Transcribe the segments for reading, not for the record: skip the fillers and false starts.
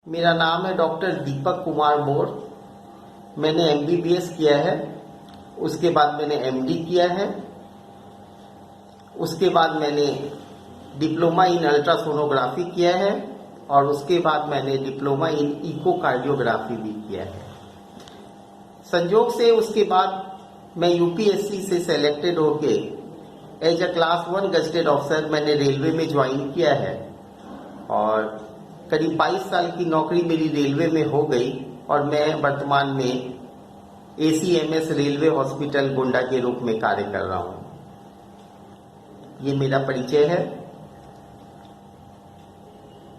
मेरा नाम है डॉक्टर दीपक कुमार बोर। मैंने एमबीबीएस किया है, उसके बाद मैंने एमडी किया है, उसके बाद मैंने डिप्लोमा इन अल्ट्रासोनोग्राफी किया है और उसके बाद मैंने डिप्लोमा इन इकोकार्डियोग्राफी भी किया है। संयोग से उसके बाद मैं यूपीएससी से सेलेक्टेड होके as a class 1 gazetted officer मैंने रेलवे में ज्वाइन किया है और करीब 22 साल की नौकरी मेरी रेलवे में हो गई और मैं वर्तमान में एसीएमएस रेलवे हॉस्पिटल गोंडा के रूप में कार्य कर रहा हूं। ये मेरा परिचय है।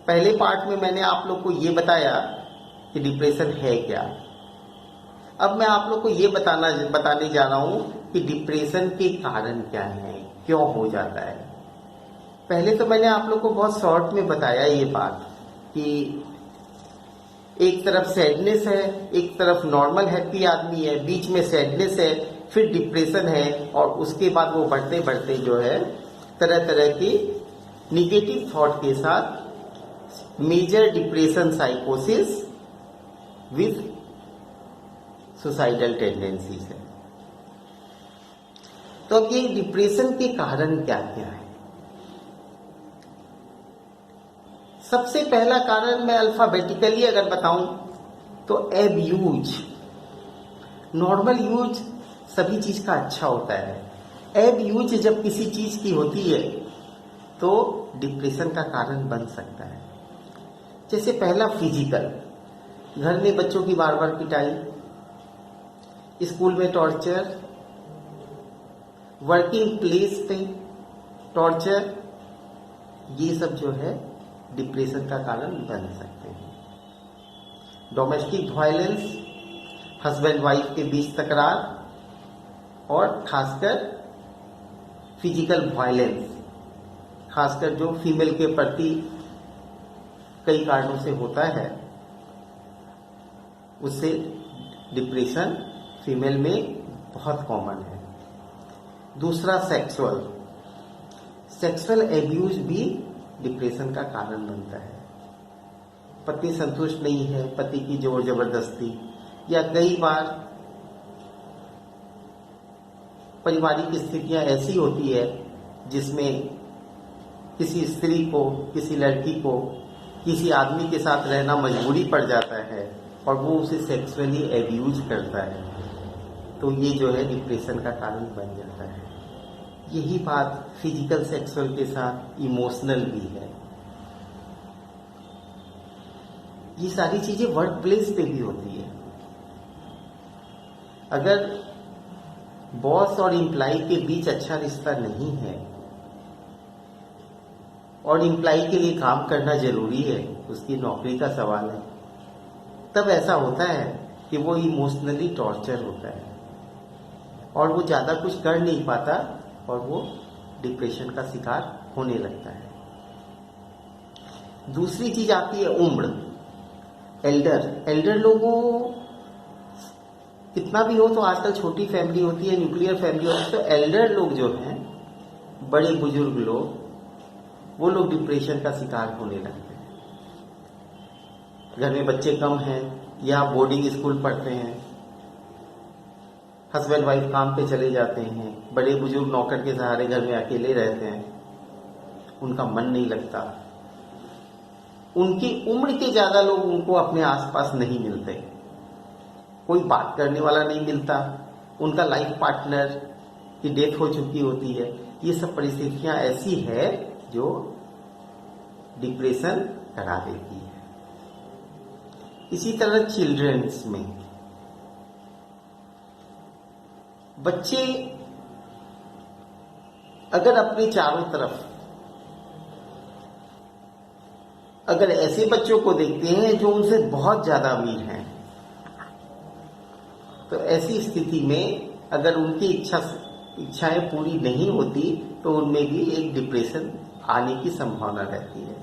पहले पार्ट में मैंने आप लोग को ये बताया कि डिप्रेशन है क्या। अब मैं आप लोग को ये बताने जा रहा हूं कि डिप्रेशन के कारण क्या है, क्यों हो जाता है। पहले तो मैंने आप लोग को बहुत शॉर्ट में बताया ये बात कि एक तरफ सैडनेस है, एक तरफ नॉर्मल हैप्पी आदमी है, बीच में सैडनेस है, फिर डिप्रेशन है और उसके बाद वो बढ़ते बढ़ते जो है तरह तरह की निगेटिव थॉट के साथ मेजर डिप्रेशन साइकोसिस विथ सुसाइडल टेंडेंसीज है। तो अब ये डिप्रेशन के कारण क्या क्या है। सबसे पहला कारण मैं अल्फाबेटिकली अगर बताऊं तो एब्यूज। नॉर्मल यूज सभी चीज का अच्छा होता है, एब्यूज जब किसी चीज की होती है तो डिप्रेशन का कारण बन सकता है। जैसे पहला फिजिकल, घर में बच्चों की बार बार पिटाई, स्कूल में टॉर्चर, वर्किंग प्लेस पे टॉर्चर, ये सब जो है डिप्रेशन का कारण बन सकते हैं। डोमेस्टिक वायलेंस, हस्बैंड वाइफ के बीच तकरार और खासकर फिजिकल वायलेंस, खासकर जो फीमेल के प्रति कई कारणों से होता है, उससे डिप्रेशन फीमेल में बहुत कॉमन है। दूसरा सेक्सुअल एब्यूज भी डिप्रेशन का कारण बनता है। पत्नी संतुष्ट नहीं है, पति की जोर जबरदस्ती, या कई बार पारिवारिक स्थितियां ऐसी होती है जिसमें किसी स्त्री को, किसी लड़की को किसी आदमी के साथ रहना मजबूरी पड़ जाता है और वो उसे सेक्सुअली एब्यूज करता है, तो ये जो है डिप्रेशन का कारण बन जाता है। यही बात फिजिकल सेक्सुअल के साथ इमोशनल भी है। ये सारी चीजें वर्क प्लेस पे भी होती है। अगर बॉस और एम्प्लॉय के बीच अच्छा रिश्ता नहीं है और एम्प्लॉय के लिए काम करना जरूरी है, उसकी नौकरी का सवाल है, तब ऐसा होता है कि वो इमोशनली टॉर्चर होता है और वो ज्यादा कुछ कर नहीं पाता और वो डिप्रेशन का शिकार होने लगता है। दूसरी चीज आती है उम्र। एल्डर लोगों, कितना भी हो तो आजकल छोटी फैमिली होती है, न्यूक्लियर फैमिली होती है, तो एल्डर लोग जो हैं, बड़े बुजुर्ग लोग, वो लोग डिप्रेशन का शिकार होने लगते हैं। घर में बच्चे कम हैं या बोर्डिंग स्कूल पढ़ते हैं, हस्बैंड वाइफ काम पे चले जाते हैं, बड़े बुजुर्ग नौकर के सहारे घर में अकेले रहते हैं, उनका मन नहीं लगता, उनकी उम्र के ज्यादा लोग उनको अपने आसपास नहीं मिलते, कोई बात करने वाला नहीं मिलता, उनका लाइफ पार्टनर की डेथ हो चुकी होती है। ये सब परिस्थितियां ऐसी है जो डिप्रेशन करा देती है। इसी तरह चिल्ड्रंस में बच्चे अगर अपने चारों तरफ अगर ऐसे बच्चों को देखते हैं जो उनसे बहुत ज्यादा अमीर हैं, तो ऐसी स्थिति में अगर उनकी इच्छाएं पूरी नहीं होती तो उनमें भी एक डिप्रेशन आने की संभावना रहती है।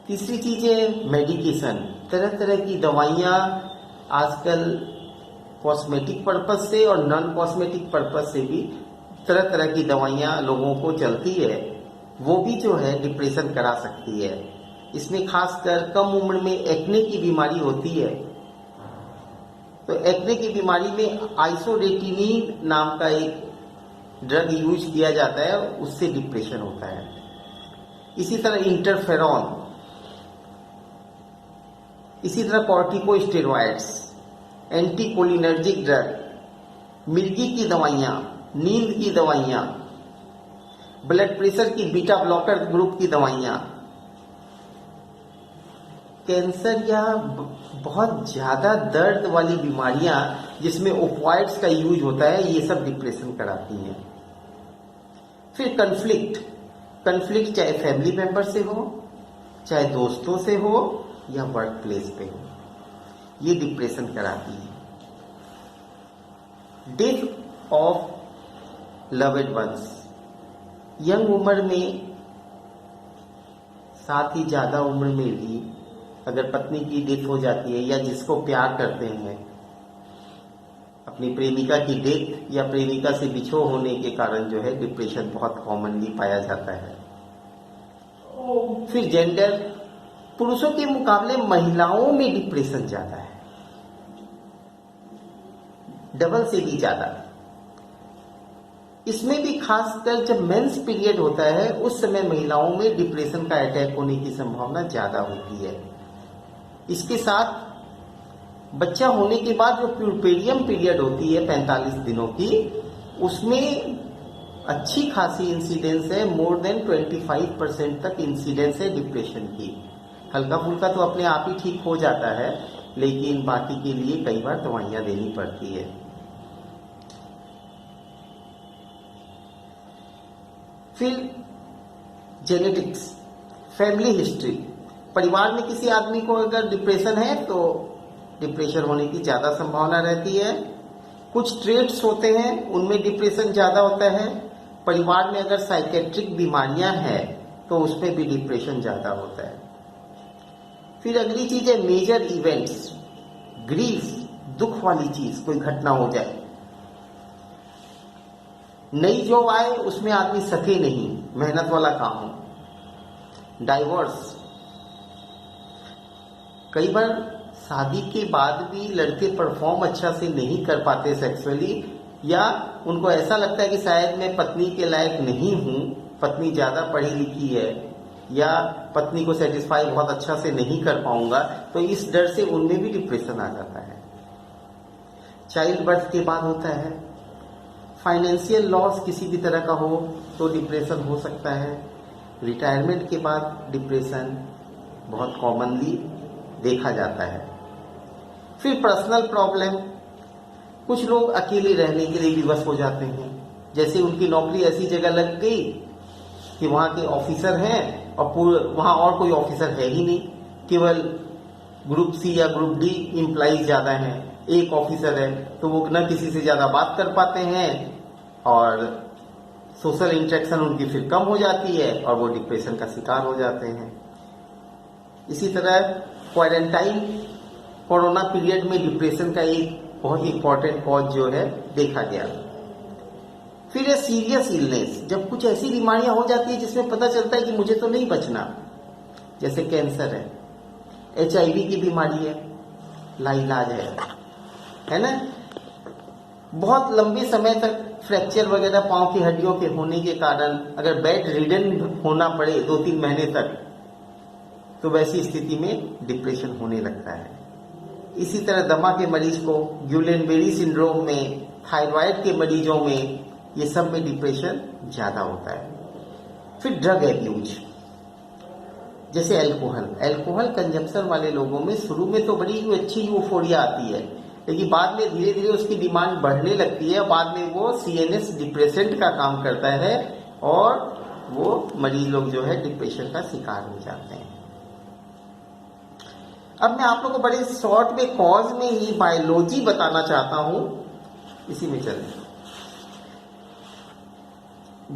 तीसरी चीज है मेडिकेशन। तरह तरह की दवाइयां आजकल कॉस्मेटिक पर्पस से और नॉन कॉस्मेटिक पर्पस से भी तरह तरह की दवाइयां लोगों को चलती है, वो भी जो है डिप्रेशन करा सकती है। इसमें खासकर कम उम्र में एक्ने की बीमारी होती है। तो एक्ने की बीमारी में आइसोरेटिनिन नाम का एक ड्रग यूज किया जाता है, उससे डिप्रेशन होता है। इसी तरह इंटरफेरॉन, इसी तरह कॉर्टिकोस्टेरॉइड्स, एंटीकोलिनर्जिक ड्रग, मिर्गी की दवाइयाँ, नींद की दवाइयाँ, ब्लड प्रेशर की बीटा ब्लॉकर ग्रुप की दवाइयाँ, कैंसर या बहुत ज्यादा दर्द वाली बीमारियां जिसमें ओपिएट्स का यूज होता है, ये सब डिप्रेशन कराती हैं। फिर कंफ्लिक्ट चाहे फैमिली मेंबर से हो, चाहे दोस्तों से हो या वर्क प्लेस पे हो, ये डिप्रेशन कराती है। Death of loved ones, young उम्र में, साथ ही ज्यादा उम्र में भी अगर पत्नी की डेथ हो जाती है या जिसको प्यार करते हैं, अपनी प्रेमिका की डेथ या प्रेमिका से बिछोह होने के कारण जो है डिप्रेशन बहुत कॉमनली पाया जाता है। फिर जेंडर, पुरुषों के मुकाबले महिलाओं में डिप्रेशन ज्यादा है, डबल से भी ज्यादा। इसमें भी खासकर जब मेंस पीरियड होता है उस समय महिलाओं में डिप्रेशन का अटैक होने की संभावना ज्यादा होती है। इसके साथ बच्चा होने के बाद जो प्यूपेरियम पीरियड होती है 45 दिनों की, उसमें अच्छी खासी इंसिडेंस है, मोर देन 25% तक इंसिडेंस है डिप्रेशन की। हल्का फुल्का तो अपने आप ही ठीक हो जाता है, लेकिन बाकी के लिए कई बार दवाइयां देनी पड़ती है। फिर जेनेटिक्स, फैमिली हिस्ट्री, परिवार में किसी आदमी को अगर डिप्रेशन है तो डिप्रेशन होने की ज्यादा संभावना रहती है। कुछ ट्रेट्स होते हैं उनमें डिप्रेशन ज्यादा होता है। परिवार में अगर साइकेट्रिक बीमारियां हैं तो उसमें भी डिप्रेशन ज्यादा होता है। फिर अगली चीज है मेजर इवेंट्स, ग्रीफ, दुख वाली चीज, कोई घटना हो जाए, नई जॉब आए उसमें आदमी सके नहीं, मेहनत वाला काम हो, डाइवोर्स, कई बार शादी के बाद भी लड़के परफॉर्म अच्छा से नहीं कर पाते सेक्सुअली, या उनको ऐसा लगता है कि शायद मैं पत्नी के लायक नहीं हूं, पत्नी ज्यादा पढ़ी लिखी है या पत्नी को सेटिस्फाई बहुत अच्छा से नहीं कर पाऊंगा, तो इस डर से उनमें भी डिप्रेशन आ जाता है। चाइल्ड बर्थ के बाद होता है, फाइनेंशियल लॉस किसी भी तरह का हो तो डिप्रेशन हो सकता है। रिटायरमेंट के बाद डिप्रेशन बहुत कॉमनली देखा जाता है। फिर पर्सनल प्रॉब्लम, कुछ लोग अकेले रहने के लिए विवश हो जाते हैं, जैसे उनकी नौकरी ऐसी जगह लग गई कि वहां के ऑफिसर हैं और वहां और कोई ऑफिसर है ही नहीं, केवल ग्रुप सी या ग्रुप डी एम्प्लॉइज ज्यादा हैं, एक ऑफिसर है, तो वो न किसी से ज्यादा बात कर पाते हैं और सोशल इंटरेक्शन उनकी फिर कम हो जाती है और वो डिप्रेशन का शिकार हो जाते हैं। इसी तरह क्वारंटाइन, कोरोना पीरियड में डिप्रेशन का एक बहुत इंपॉर्टेंट कॉज जो है देखा गया। फिर है सीरियस इलनेस, जब कुछ ऐसी बीमारियां हो जाती है जिसमें पता चलता है कि मुझे तो नहीं बचना, जैसे कैंसर है, HIV की बीमारी है, लाइलाज है ना, बहुत लंबे समय तक फ्रैक्चर वगैरह पांव की हड्डियों के होने के कारण अगर बेड रिडन होना पड़े 2-3 महीने तक, तो वैसी स्थिति में डिप्रेशन होने लगता है। इसी तरह दमा के मरीज को, ग्यूलेनबेरी सिंड्रोम में, थायराइड के मरीजों में, ये सब में डिप्रेशन ज्यादा होता है। फिर ड्रग एब्यूज, जैसे अल्कोहल कंजम्पशन वाले लोगों में शुरू में तो बड़ी अच्छी यूफोरिया आती है, लेकिन बाद में धीरे धीरे उसकी डिमांड बढ़ने लगती है, बाद में वो CNS डिप्रेसेंट का काम करता है और वो मरीज लोग जो है डिप्रेशन का शिकार हो जाते हैं। अब मैं आप लोगों को बड़े शॉर्ट में कॉज में ही बायोलॉजी बताना चाहता हूं, इसी में चलें।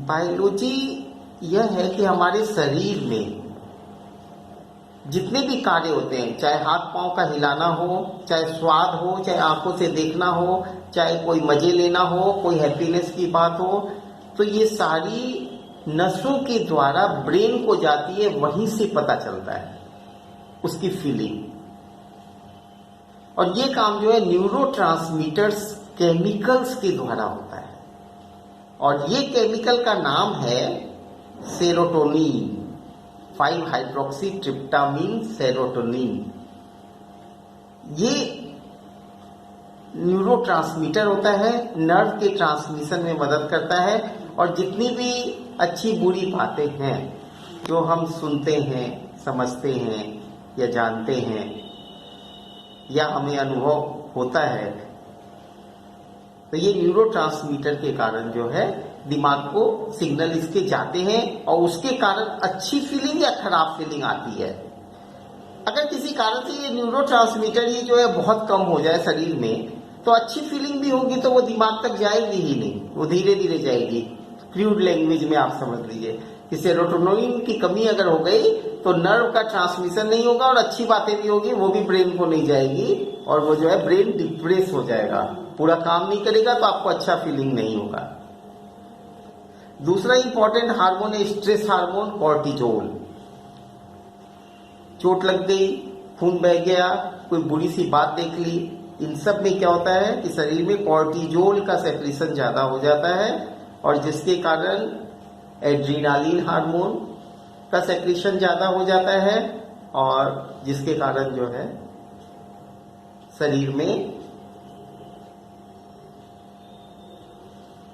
बायोलॉजी यह है कि हमारे शरीर में जितने भी कार्य होते हैं, चाहे हाथ पांव का हिलाना हो, चाहे स्वाद हो, चाहे आंखों से देखना हो, चाहे कोई मजे लेना हो, कोई हैप्पीनेस की बात हो, तो ये सारी नसों के द्वारा ब्रेन को जाती है, वहीं से पता चलता है। उसकी फीलिंग। और ये काम जो है न्यूरोट्रांसमीटर्स केमिकल्स के द्वारा होता है, और ये केमिकल का नाम है सेरोटोनिन, 5-हाइड्रोक्सी ट्रिप्टामिन सेरोटोनिन। ये न्यूरोट्रांसमीटर होता है, नर्व के ट्रांसमिशन में मदद करता है। और जितनी भी अच्छी बुरी बातें हैं जो हम सुनते हैं, समझते हैं या जानते हैं या हमें अनुभव होता है, तो ये न्यूरोट्रांसमीटर के कारण जो है दिमाग को सिग्नल इसके जाते हैं और उसके कारण अच्छी फीलिंग या खराब फीलिंग आती है। अगर किसी कारण से ये न्यूरोट्रांसमीटर ही जो है बहुत कम हो जाए शरीर में, तो अच्छी फीलिंग भी होगी तो वो दिमाग तक जाएगी ही नहीं, वो धीरे धीरे जाएगी। क्रूड लैंग्वेज में आप समझ लीजिए कि सेरोटोनिन की कमी अगर हो गई तो नर्व का ट्रांसमिशन नहीं होगा और अच्छी बातें भी होगी वो भी ब्रेन को नहीं जाएगी, और वो जो है ब्रेन डिप्रेस हो जाएगा, पूरा काम नहीं करेगा, तो आपको अच्छा फीलिंग नहीं होगा। दूसरा इंपॉर्टेंट हार्मोन है स्ट्रेस हार्मोन कॉर्टिजोल। चोट लग गई, खून बह गया, कोई बुरी सी बात देख ली, इन सब में क्या होता है कि शरीर में कॉर्टिजोल का सेक्रेशन ज्यादा हो जाता है, और जिसके कारण एड्रीनालिन हार्मोन का सेक्रेशन ज्यादा हो जाता है, और जिसके कारण जो है शरीर में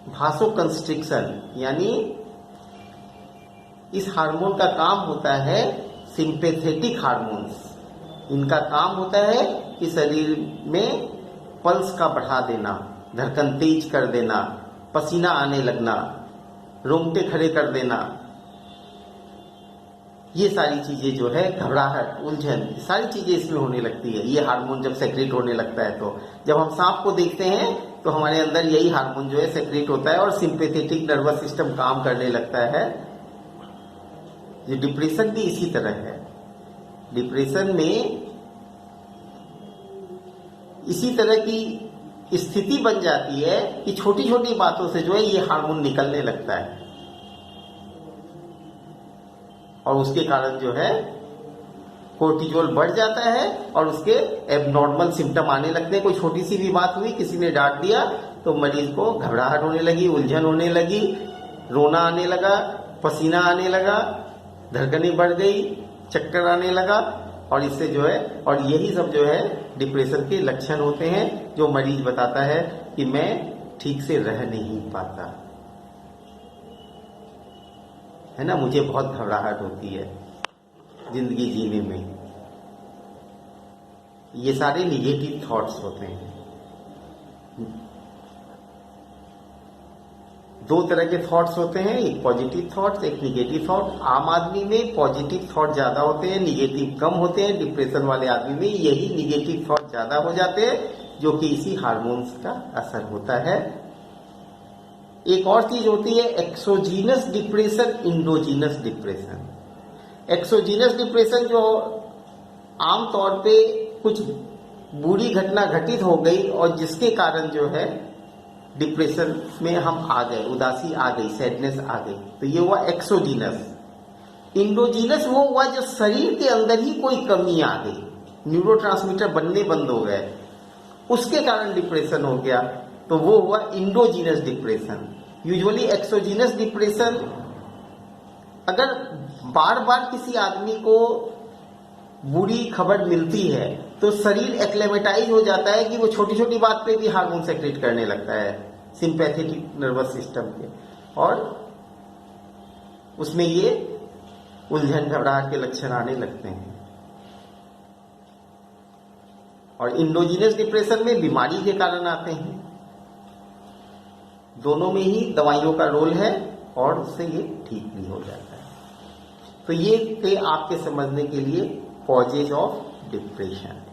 भासोकंस्ट्रिक्शन, यानी इस हार्मोन का काम होता है सिंपैथेटिक हार्मोन्स। इनका काम होता है कि शरीर में पल्स का बढ़ा देना, धड़कन तेज कर देना, पसीना आने लगना, रोंगटे खड़े कर देना, ये सारी चीजें जो है, घबराहट, उलझन, सारी चीजें इसमें होने लगती है। ये हार्मोन जब सेक्रेट होने लगता है, तो जब हम सांप को देखते हैं तो हमारे अंदर यही हार्मोन जो है सेक्रेट होता है और सिंपैथेटिक नर्वस सिस्टम काम करने लगता है। ये डिप्रेशन भी इसी तरह है। डिप्रेशन में इसी तरह की स्थिति बन जाती है कि छोटी छोटी बातों से जो है ये हार्मोन निकलने लगता है, और उसके कारण जो है कोर्टिजोल बढ़ जाता है और उसके एबनॉर्मल सिम्टम आने लगते हैं। कोई छोटी सी भी बात हुई, किसी ने डांट दिया तो मरीज को घबराहट होने लगी, उलझन होने लगी, रोना आने लगा, पसीना आने लगा, धड़कनें बढ़ गई, चक्कर आने लगा, और इससे जो है, और यही सब जो है डिप्रेशन के लक्षण होते हैं, जो मरीज बताता है कि मैं ठीक से रह नहीं पाता है ना, मुझे बहुत घबराहट होती है जिंदगी जीने में। ये सारे निगेटिव थॉट्स होते हैं। दो तरह के थॉट्स होते हैं, एक पॉजिटिव थॉट्स, एक निगेटिव थॉट। आम आदमी में पॉजिटिव थॉट ज्यादा होते हैं, निगेटिव कम होते हैं। डिप्रेशन वाले आदमी में यही निगेटिव थॉट ज्यादा हो जाते हैं, जो कि इसी हार्मोन्स का असर होता है। एक और चीज होती है exogenous depression, endogenous depression. Exogenous depression जो आमतौर पे कुछ बुरी घटना घटित हो गई और जिसके कारण जो है डिप्रेशन में हम आ गए, उदासी आ गई, सैडनेस आ गई, तो ये हुआ एक्सोजीनस। इंडोजीनस वो हुआ जो शरीर के अंदर ही कोई कमी आ गई, न्यूरोट्रांसमीटर बनने बंद हो गए, उसके कारण डिप्रेशन हो गया, तो वो हुआ endogenous depression. Usually exogenous depression अगर बार बार किसी आदमी को बुरी खबर मिलती है तो शरीर एक्लेमेटाइज हो जाता है कि वो छोटी छोटी बात पे भी हार्मोन सेक्रेट करने लगता है सिंपैथेटिक नर्वस सिस्टम के, और उसमें ये उलझन घबराहट के लक्षण आने लगते हैं। और इंडोजीनस डिप्रेशन में बीमारी के कारण आते हैं। दोनों में ही दवाइयों का रोल है और उससे ये ठीक भी हो जाता है। तो ये थे आपके समझने के लिए कॉजेज ऑफ डिप्रेशन।